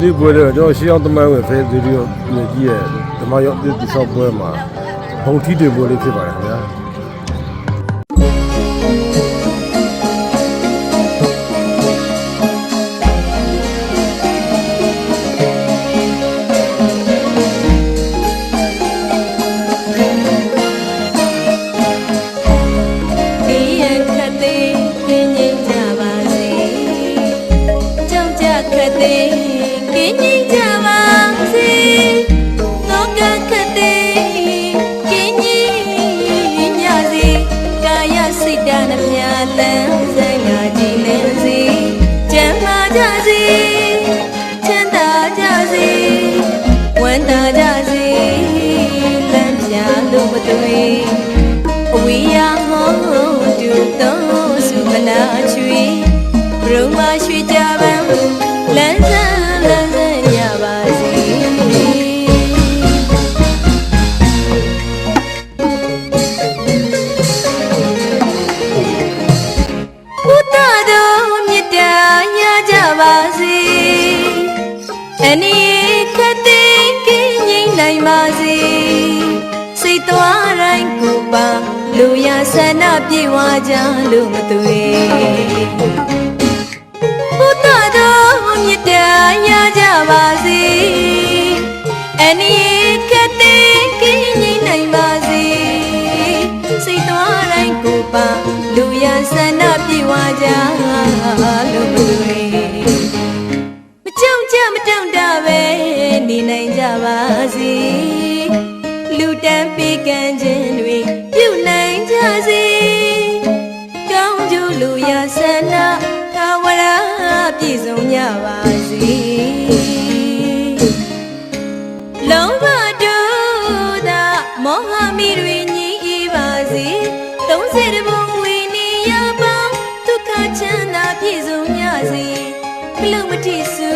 ဒီပွဲတော့ကျွန်တော်ရှေးအောင်တမန်ဝင်ဖေးဗီဒီယိုကြီးရဲ့ဓမ္မရောက်ဒီဆော့ပွဲမှာဘုံထီးတင်ပွဲလေးဖြစ်ပါတယ်ခင်ဗျာလူရဆန္ဒပြေဝကြလို့မသွေဘုဒ္ဓတော်မြတ်တရားရကြပါစေအနည်းခတ်တဲ့ကင်းငြိမ်းနိုင်ပါစေစိတ်သွားတိုင်းကိုပါလူရဆန္ဒပြေဝကြလို့မသွေမကြုံကြမတုံတာပဲနေနိုင်ကြပါစေလူတန်းပေးကမ်းခြင်းတွေပြုနိုင်ကြစေကောင်းကျိုးလူရဆန္ဒသာဝရပြည့်စုံကြပါစေလုံးဝတို့သာမောဟမီတွေညှိပါစေ30ဘုံဝိနည်းရပေါင်းဒုက္ခချမ်းသာပြည့်စုံကြစေခလုံးမတိစု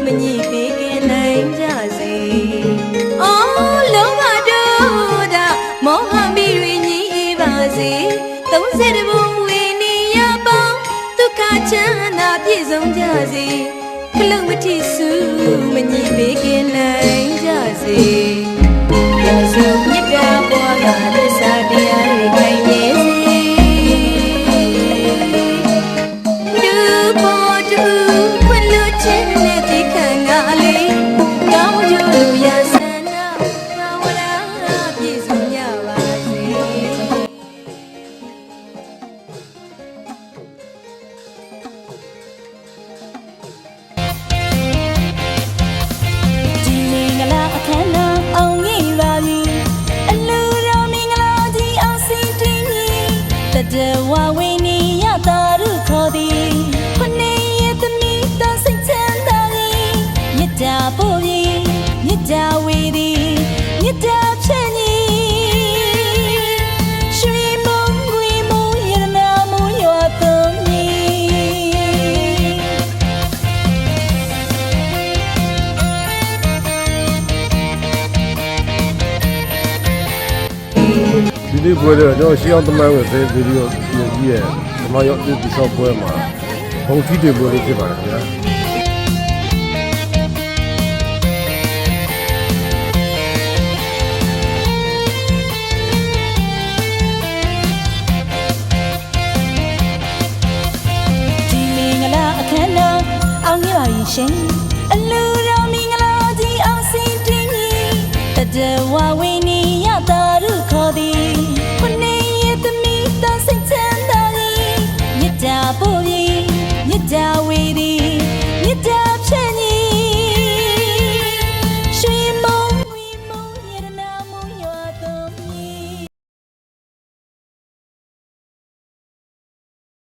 မညှိပေးခင်နိုင်ကြစေအော်လုံးဝတို့သာမောဟမီတွေညှိပါစေ30ဘုံဝိနည်းရပေါင်းဒုက္ခချမ်းသာပြည့်စုံကြစေခလုံးမတိစုမညှိပေးခင်နိုင်ကြစေရစုမြတ်တာပေါ်ကသစ္စာတရားတွေခိုင်မြဲစေလူပေါ်တူခွင့်လွှတ်ခြင်းနဲ့ဒီခံငါလေးကောင်းကျိုးလူရဆန္ဒသာဝရပြည့်စုံကြပါစေဒီမင်္ဂလာအခမ်းအနားအောင်မြင်ပါပြီအလူတော်မင်္ဂလာကြီးအောင်စီတင်တတဝဝိနည်းရတာရုခေါ်သည်ခုနှစ်ရက်သမီးတော်စိတ်ချမ်းသာသည်မြတ်တာပို့ပြီးမြတ်တာဝေသည်မြတ်တာဖြန့်ကြီးရွှေမုံငွေမုံရတနာမုံရွာသွန်ကြီးဒီနေ့ပွဲတော့ကျွန်တော်ရှေးအောင်တမန်ဝင်ဖေးဗီဒီယိုကြီးရဲ့ဓမ္မရောက်ဒီဆော့ပွဲမှာဘုံထီးတင်ပွဲလေးဖြစ်ပါတယ်ခင်ဗျာဒီမင်္ဂလာအခမ်းအနားအောင်မြင်ပါပြီရှင်အ